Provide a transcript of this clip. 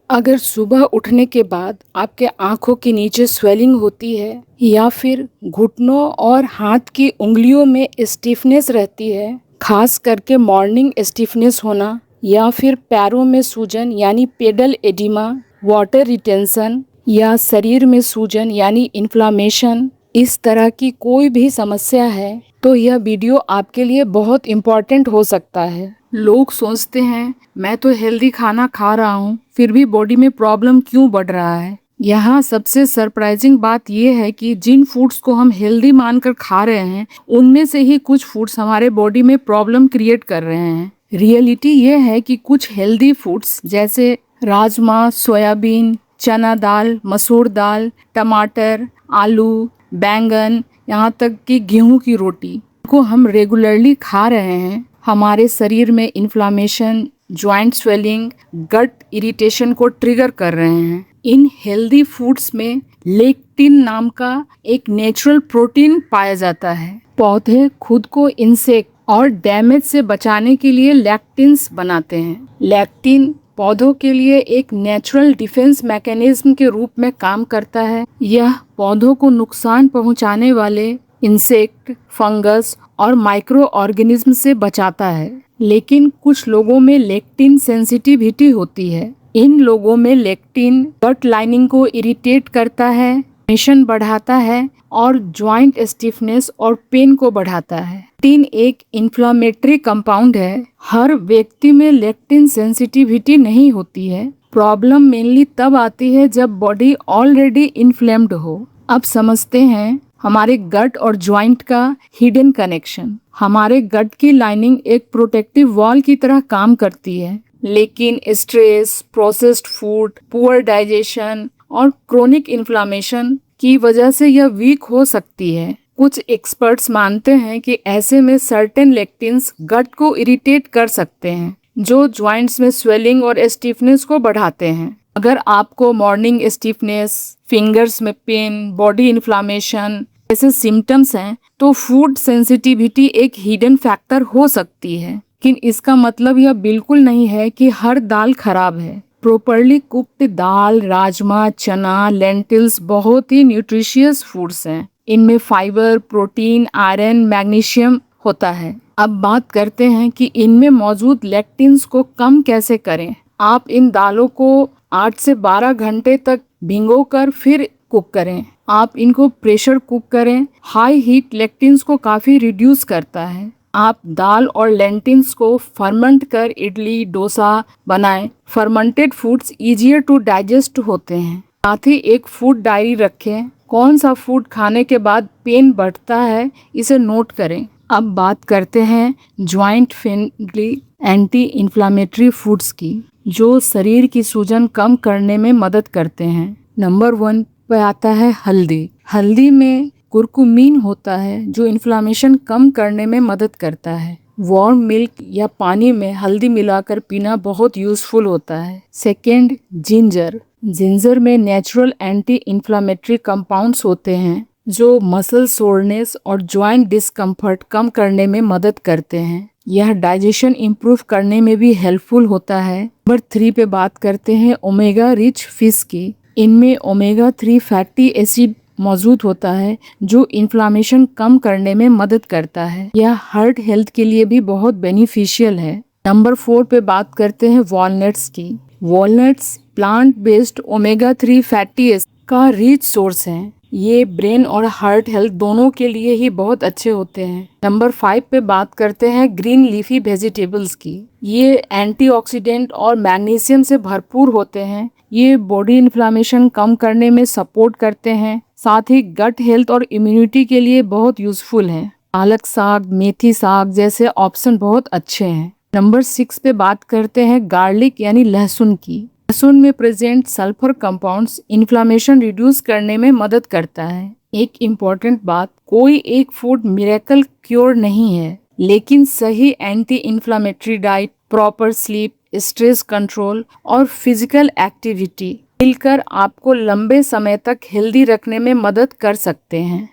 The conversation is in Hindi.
अगर सुबह उठने के बाद आपके आंखों के नीचे स्वेलिंग होती है या फिर घुटनों और हाथ की उंगलियों में स्टिफनेस रहती है, खास करके मॉर्निंग स्टिफनेस होना या फिर पैरों में सूजन यानी पेडल एडिमा, वाटर रिटेंशन या शरीर में सूजन यानी इन्फ्लामेशन, इस तरह की कोई भी समस्या है तो यह वीडियो आपके लिए बहुत इम्पॉर्टेंट हो सकता है। लोग सोचते हैं मैं तो हेल्दी खाना खा रहा हूँ, फिर भी बॉडी में प्रॉब्लम क्यों बढ़ रहा है। यहाँ सबसे सरप्राइजिंग बात यह है कि जिन फूड्स को हम हेल्दी मानकर खा रहे हैं, उनमें से ही कुछ फूड्स हमारे बॉडी में प्रॉब्लम क्रिएट कर रहे हैं। रियलिटी यह है कि कुछ हेल्दी फूड्स जैसे राजमा, सोयाबीन, चना दाल, मसूर दाल, टमाटर, आलू, बैंगन, यहाँ तक कि गेहूं की रोटी को हम रेगुलरली खा रहे हैं, हमारे शरीर में इन्फ्लामेशन, जॉइंट स्वेलिंग, गट इरिटेशन को ट्रिगर कर रहे हैं। इन हेल्दी फूड्स में लेक्टिन नाम का एक नेचुरल प्रोटीन पाया जाता है। पौधे खुद को इंसेक्ट और डैमेज से बचाने के लिए लैक्टिन्स बनाते हैं। लैक्टिन पौधों के लिए एक नेचुरल डिफेंस मैकेनिज्म के रूप में काम करता है। यह पौधों को नुकसान पहुंचाने वाले इंसेक्ट, फंगस और माइक्रो ऑर्गेनिज्म से बचाता है। लेकिन कुछ लोगों में लेक्टिन सेंसिटिविटी होती है। इन लोगों में लेक्टिन गट लाइनिंग को इरिटेट करता है, इन्फ्लेमेशन बढ़ाता है और जॉइंट स्टिफनेस और पेन को बढ़ाता है। लेक्टिन एक इन्फ्लामेटरी कंपाउंड है। हर व्यक्ति में लेक्टिन सेंसिटिविटी नहीं होती है। प्रॉब्लम मेनली तब आती है जब बॉडी ऑलरेडी इन्फ्लेम्ड हो। अब समझते हैं हमारे गट और जॉइंट का हिडन कनेक्शन। हमारे गट की लाइनिंग एक प्रोटेक्टिव वॉल की तरह काम करती है, लेकिन stress, processed food, poor digestion और क्रोनिक इन्फ्लामेशन की वजह से यह वीक हो सकती है। कुछ एक्सपर्ट्स मानते हैं कि ऐसे में सर्टेन लेक्टिन्स गट को इरिटेट कर सकते हैं, जो जॉइंट्स में स्वेलिंग और स्टिफनेस को बढ़ाते हैं। अगर आपको मॉर्निंग स्टिफनेस, फिंगर्स में पेन, बॉडी इन्फ्लामेशन ऐसे सिम्टम्स हैं, तो फूड सेंसिटिविटी एक हिडन फैक्टर हो सकती है। लेकिन इसका मतलब यह बिल्कुल नहीं है कि हर दाल खराब है। प्रॉपरली कुक्ड दाल, राजमा, चना, लेंटिल्स बहुत ही न्यूट्रिशियस फूड्स हैं। इनमें फाइबर, प्रोटीन, आयरन, मैग्नीशियम होता है। अब बात करते हैं कि इनमें मौजूद लेक्टिन्स को कम कैसे करें। आप इन दालों को 8 से 12 घंटे तक भिगोकर फिर कुक करें। आप इनको प्रेशर कुक करें। हाई हीट लेक्टिन्स को काफ़ी रिड्यूस करता है। आप दाल और लेंटिल्स को फर्मेंट कर इडली, डोसा बनाएं। Fermented foods easier to digest होते हैं। साथ ही एक फूड डायरी रखें। कौन सा फूड खाने के बाद पेन बढ़ता है, इसे नोट करें। अब बात करते हैं joint friendly anti inflammatory foods की, जो शरीर की सूजन कम करने में मदद करते हैं। नंबर 1 पे आता है हल्दी। हल्दी में कुरकुमीन होता है, जो इन्फ्लामेशन कम करने में मदद करता है। वार्म मिल्क या पानी में हल्दी मिलाकर पीना बहुत यूजफुल होता है। Second, ginger. जिंजर में नेचुरल एंटी इन्फ्लामेटरी कंपाउंड्स होते हैं, जो मसल सोरनेस और जॉइंट डिस्कम्फर्ट कम करने में मदद करते हैं। यह डाइजेशन इम्प्रूव करने में भी हेल्पफुल होता है। नंबर 3 पे बात करते हैं ओमेगा रिच फिश की। इनमें ओमेगा 3 फैटी एसिड मौजूद होता है, जो इन्फ्लामेशन कम करने में मदद करता है। यह हार्ट हेल्थ के लिए भी बहुत बेनिफिशियल है। नंबर 4 पे बात करते हैं वॉलनट्स की। Walnuts plant based omega 3 fatty acid का रिच सोर्स है। ये ब्रेन और हार्ट हेल्थ दोनों के लिए ही बहुत अच्छे होते हैं। नंबर 5 पे बात करते हैं ग्रीन लीफी वेजिटेबल्स की। ये एंटीऑक्सीडेंट और मैग्नीशियम से भरपूर होते हैं। ये बॉडी इन्फ्लामेशन कम करने में सपोर्ट करते हैं, साथ ही गट हेल्थ और इम्यूनिटी के लिए बहुत यूजफुल हैं। पालक साग, मेथी साग जैसे ऑप्शन बहुत अच्छे हैं। नंबर 6 पे बात करते हैं गार्लिक यानी लहसुन की। लहसुन में present sulphur compounds inflammation reduce करने में मदद करता है। एक इम्पॉर्टेंट बात, कोई एक फूड मिरेकल क्योर नहीं है, लेकिन सही anti inflammatory diet, proper sleep, stress control और फिजिकल एक्टिविटी मिलकर आपको लंबे समय तक हेल्दी रखने में मदद कर सकते हैं।